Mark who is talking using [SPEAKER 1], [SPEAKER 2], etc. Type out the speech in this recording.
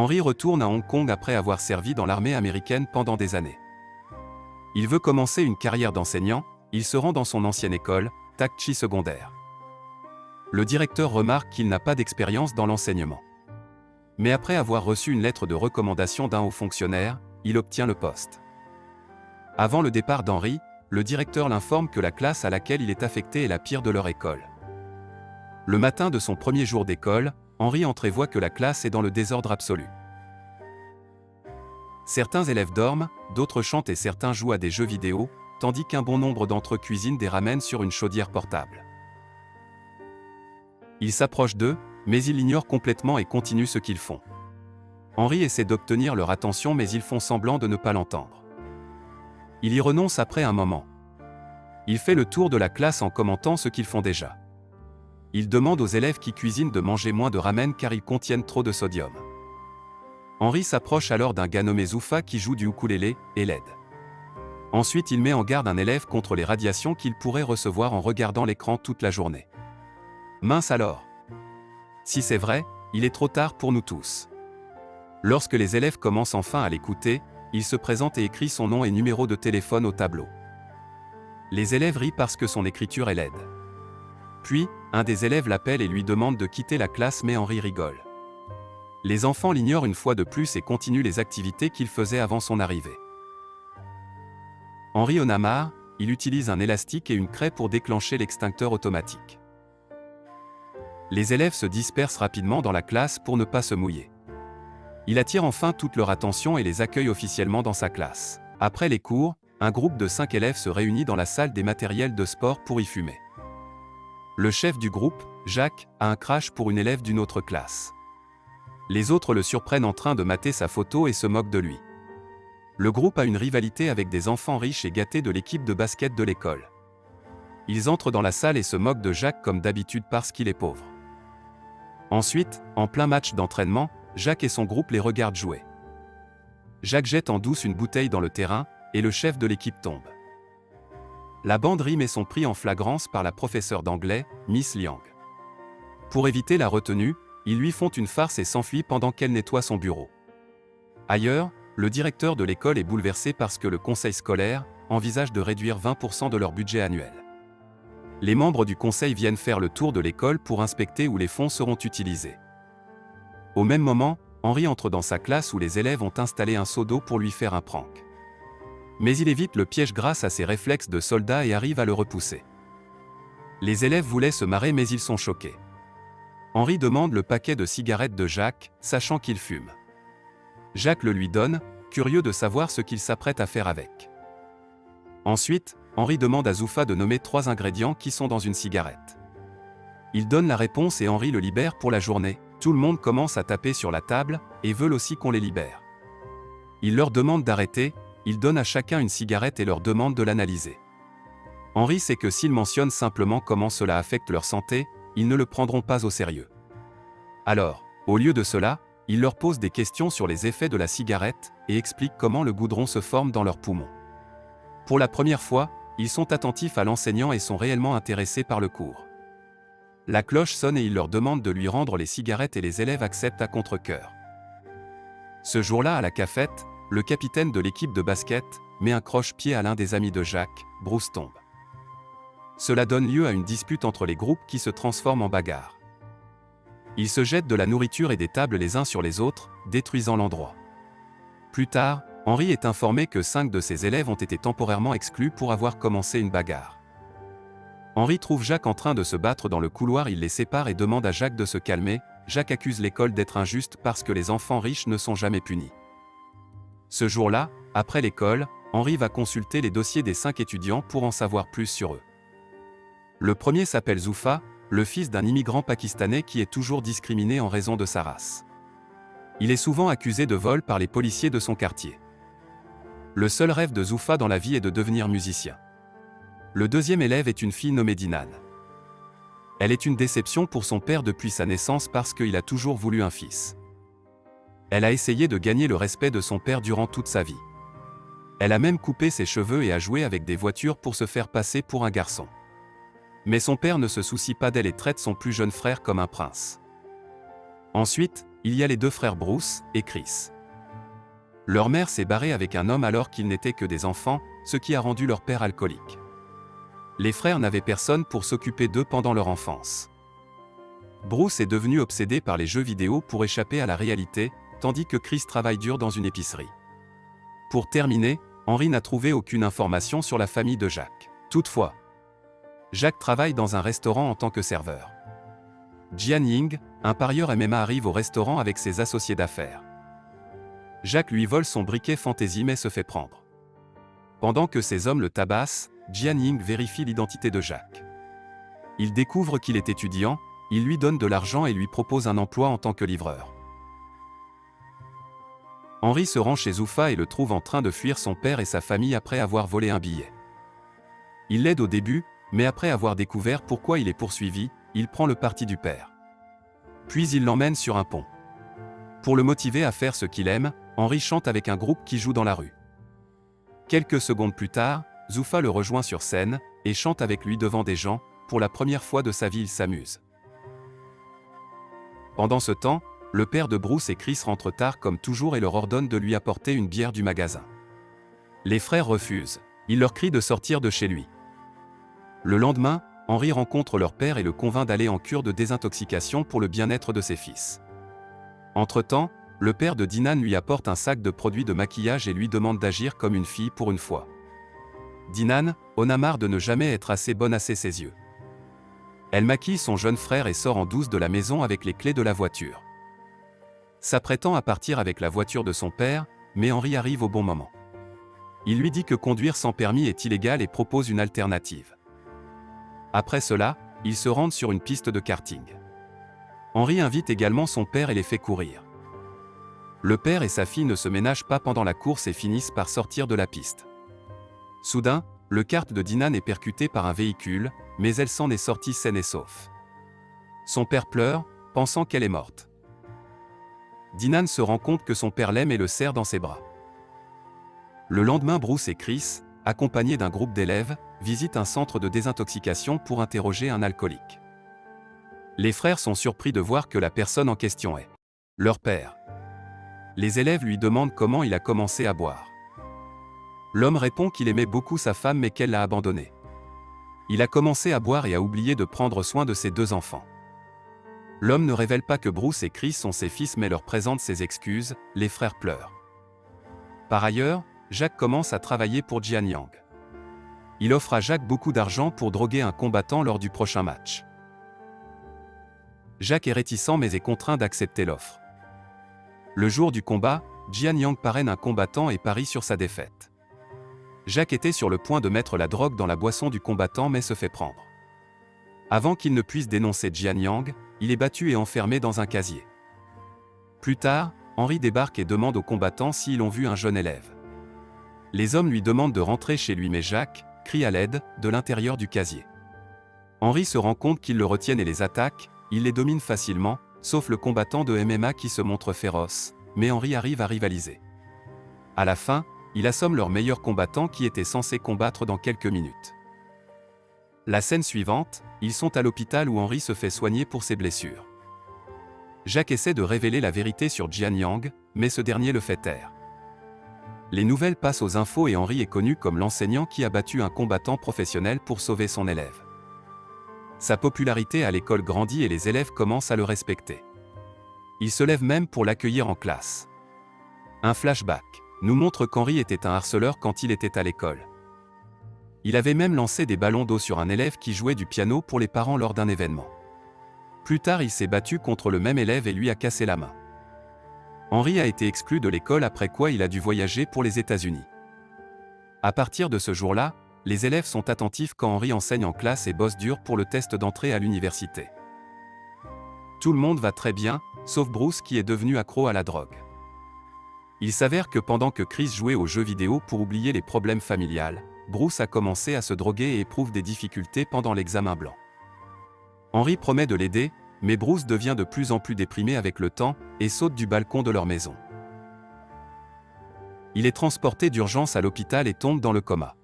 [SPEAKER 1] Henry retourne à Hong Kong après avoir servi dans l'armée américaine pendant des années. Il veut commencer une carrière d'enseignant, il se rend dans son ancienne école, Tak Chi secondaire. Le directeur remarque qu'il n'a pas d'expérience dans l'enseignement. Mais après avoir reçu une lettre de recommandation d'un haut fonctionnaire, il obtient le poste. Avant le départ d'Henry, le directeur l'informe que la classe à laquelle il est affecté est la pire de leur école. Le matin de son premier jour d'école, Henry entrevoit que la classe est dans le désordre absolu. Certains élèves dorment, d'autres chantent et certains jouent à des jeux vidéo, tandis qu'un bon nombre d'entre eux cuisinent des ramen sur une chaudière portable. Il s'approche d'eux, mais ils l'ignorent complètement et continuent ce qu'ils font. Henry essaie d'obtenir leur attention mais ils font semblant de ne pas l'entendre. Il y renonce après un moment. Il fait le tour de la classe en commentant ce qu'ils font déjà. Il demande aux élèves qui cuisinent de manger moins de ramen car ils contiennent trop de sodium. Henry s'approche alors d'un gars nommé Zoufa qui joue du ukulélé et l'aide. Ensuite il met en garde un élève contre les radiations qu'il pourrait recevoir en regardant l'écran toute la journée. Mince alors! Si c'est vrai, il est trop tard pour nous tous. Lorsque les élèves commencent enfin à l'écouter, il se présente et écrit son nom et numéro de téléphone au tableau. Les élèves rient parce que son écriture est laide. Puis, un des élèves l'appelle et lui demande de quitter la classe mais Henry rigole. Les enfants l'ignorent une fois de plus et continuent les activités qu'il faisait avant son arrivée. Henry en a marre, il utilise un élastique et une craie pour déclencher l'extincteur automatique. Les élèves se dispersent rapidement dans la classe pour ne pas se mouiller. Il attire enfin toute leur attention et les accueille officiellement dans sa classe. Après les cours, un groupe de 5 élèves se réunit dans la salle des matériels de sport pour y fumer. Le chef du groupe, Jacques, a un crush pour une élève d'une autre classe. Les autres le surprennent en train de mater sa photo et se moquent de lui. Le groupe a une rivalité avec des enfants riches et gâtés de l'équipe de basket de l'école. Ils entrent dans la salle et se moquent de Jacques comme d'habitude parce qu'il est pauvre. Ensuite, en plein match d'entraînement, Jacques et son groupe les regardent jouer. Jacques jette en douce une bouteille dans le terrain, et le chef de l'équipe tombe. La bande rit mais sont pris en flagrance par la professeure d'anglais, Miss Liang. Pour éviter la retenue, ils lui font une farce et s'enfuient pendant qu'elle nettoie son bureau. Ailleurs, le directeur de l'école est bouleversé parce que le conseil scolaire envisage de réduire 20% de leur budget annuel. Les membres du conseil viennent faire le tour de l'école pour inspecter où les fonds seront utilisés. Au même moment, Henry entre dans sa classe où les élèves ont installé un seau d'eau pour lui faire un prank. Mais il évite le piège grâce à ses réflexes de soldat et arrive à le repousser. Les élèves voulaient se marrer mais ils sont choqués. Henry demande le paquet de cigarettes de Jacques, sachant qu'il fume. Jacques le lui donne, curieux de savoir ce qu'il s'apprête à faire avec. Ensuite, Henry demande à Zoufa de nommer 3 ingrédients qui sont dans une cigarette. Il donne la réponse et Henry le libère pour la journée. Tout le monde commence à taper sur la table et veulent aussi qu'on les libère. Il leur demande d'arrêter, il donne à chacun une cigarette et leur demande de l'analyser. Henry sait que s'ils mentionnent simplement comment cela affecte leur santé, ils ne le prendront pas au sérieux. Alors, au lieu de cela, il leur pose des questions sur les effets de la cigarette et explique comment le goudron se forme dans leurs poumons. Pour la première fois, ils sont attentifs à l'enseignant et sont réellement intéressés par le cours. La cloche sonne et il leur demande de lui rendre les cigarettes et les élèves acceptent à contre-cœur. Ce jour-là à la cafette, le capitaine de l'équipe de basket met un croche-pied à l'un des amis de Jacques, Bruce tombe. Cela donne lieu à une dispute entre les groupes qui se transforme en bagarre. Ils se jettent de la nourriture et des tables les uns sur les autres, détruisant l'endroit. Plus tard, Henry est informé que 5 de ses élèves ont été temporairement exclus pour avoir commencé une bagarre. Henry trouve Jacques en train de se battre dans le couloir, il les sépare et demande à Jacques de se calmer. Jacques accuse l'école d'être injuste parce que les enfants riches ne sont jamais punis. Ce jour-là, après l'école, Henry va consulter les dossiers des 5 étudiants pour en savoir plus sur eux. Le premier s'appelle Zoufa, le fils d'un immigrant pakistanais qui est toujours discriminé en raison de sa race. Il est souvent accusé de vol par les policiers de son quartier. Le seul rêve de Zoufa dans la vie est de devenir musicien. Le deuxième élève est une fille nommée Dinan. Elle est une déception pour son père depuis sa naissance parce qu'il a toujours voulu un fils. Elle a essayé de gagner le respect de son père durant toute sa vie. Elle a même coupé ses cheveux et a joué avec des voitures pour se faire passer pour un garçon. Mais son père ne se soucie pas d'elle et traite son plus jeune frère comme un prince. Ensuite, il y a les deux frères Bruce et Chris. Leur mère s'est barrée avec un homme alors qu'ils n'étaient que des enfants, ce qui a rendu leur père alcoolique. Les frères n'avaient personne pour s'occuper d'eux pendant leur enfance. Bruce est devenu obsédé par les jeux vidéo pour échapper à la réalité, tandis que Chris travaille dur dans une épicerie. Pour terminer, Henry n'a trouvé aucune information sur la famille de Jack. Toutefois, Jack travaille dans un restaurant en tant que serveur. Jian Ying, un parieur MMA, arrive au restaurant avec ses associés d'affaires. Jack lui vole son briquet fantaisie mais se fait prendre. Pendant que ses hommes le tabassent, Jian Ying vérifie l'identité de Jack. Il découvre qu'il est étudiant, il lui donne de l'argent et lui propose un emploi en tant que livreur. Henry se rend chez Zuffa et le trouve en train de fuir son père et sa famille après avoir volé un billet. Il l'aide au début, mais après avoir découvert pourquoi il est poursuivi, il prend le parti du père. Puis il l'emmène sur un pont. Pour le motiver à faire ce qu'il aime, Henry chante avec un groupe qui joue dans la rue. Quelques secondes plus tard, Zuffa le rejoint sur scène, et chante avec lui devant des gens. Pour la première fois de sa vie, il s'amuse. Pendant ce temps, le père de Bruce et Chris rentre tard comme toujours et leur ordonne de lui apporter une bière du magasin. Les frères refusent. Il leur crie de sortir de chez lui. Le lendemain, Henry rencontre leur père et le convainc d'aller en cure de désintoxication pour le bien-être de ses fils. Entre-temps, le père de Dinan lui apporte un sac de produits de maquillage et lui demande d'agir comme une fille pour une fois. Dinan en a marre de ne jamais être assez bonne à ses yeux. Elle maquille son jeune frère et sort en douce de la maison avec les clés de la voiture. S'apprêtant à partir avec la voiture de son père, mais Henry arrive au bon moment. Il lui dit que conduire sans permis est illégal et propose une alternative. Après cela, ils se rendent sur une piste de karting. Henry invite également son père et les fait courir. Le père et sa fille ne se ménagent pas pendant la course et finissent par sortir de la piste. Soudain, le kart de Dinan est percuté par un véhicule, mais elle s'en est sortie saine et sauf. Son père pleure, pensant qu'elle est morte. Dinan se rend compte que son père l'aime et le serre dans ses bras. Le lendemain, Bruce et Chris, accompagnés d'un groupe d'élèves, visitent un centre de désintoxication pour interroger un alcoolique. Les frères sont surpris de voir que la personne en question est leur père. Les élèves lui demandent comment il a commencé à boire. L'homme répond qu'il aimait beaucoup sa femme mais qu'elle l'a abandonné. Il a commencé à boire et a oublié de prendre soin de ses deux enfants. L'homme ne révèle pas que Bruce et Chris sont ses fils mais leur présente ses excuses, les frères pleurent. Par ailleurs, Jack commence à travailler pour Jian Yang. Il offre à Jack beaucoup d'argent pour droguer un combattant lors du prochain match. Jack est réticent mais est contraint d'accepter l'offre. Le jour du combat, Jian Yang parraine un combattant et parie sur sa défaite. Jack était sur le point de mettre la drogue dans la boisson du combattant mais se fait prendre. Avant qu'il ne puisse dénoncer Jian Yang, il est battu et enfermé dans un casier. Plus tard, Henry débarque et demande aux combattants s'ils ont vu un jeune élève. Les hommes lui demandent de rentrer chez lui mais Jack crie à l'aide de l'intérieur du casier. Henry se rend compte qu'ils le retiennent et les attaquent, il les domine facilement, sauf le combattant de MMA qui se montre féroce, mais Henry arrive à rivaliser. À la fin, il assomme leur meilleur combattant qui était censé combattre dans quelques minutes. La scène suivante, ils sont à l'hôpital où Henry se fait soigner pour ses blessures. Jack essaie de révéler la vérité sur Jian Yang, mais ce dernier le fait taire. Les nouvelles passent aux infos et Henry est connu comme l'enseignant qui a battu un combattant professionnel pour sauver son élève. Sa popularité à l'école grandit et les élèves commencent à le respecter. Ils se lèvent même pour l'accueillir en classe. Un flashback nous montre qu'Henry était un harceleur quand il était à l'école. Il avait même lancé des ballons d'eau sur un élève qui jouait du piano pour les parents lors d'un événement. Plus tard, il s'est battu contre le même élève et lui a cassé la main. Henry a été exclu de l'école après quoi il a dû voyager pour les États-Unis. À partir de ce jour-là, les élèves sont attentifs quand Henry enseigne en classe et bosse dur pour le test d'entrée à l'université. Tout le monde va très bien, sauf Bruce qui est devenu accro à la drogue. Il s'avère que pendant que Chris jouait aux jeux vidéo pour oublier les problèmes familiales, Bruce a commencé à se droguer et éprouve des difficultés pendant l'examen blanc. Henry promet de l'aider, mais Bruce devient de plus en plus déprimé avec le temps et saute du balcon de leur maison. Il est transporté d'urgence à l'hôpital et tombe dans le coma.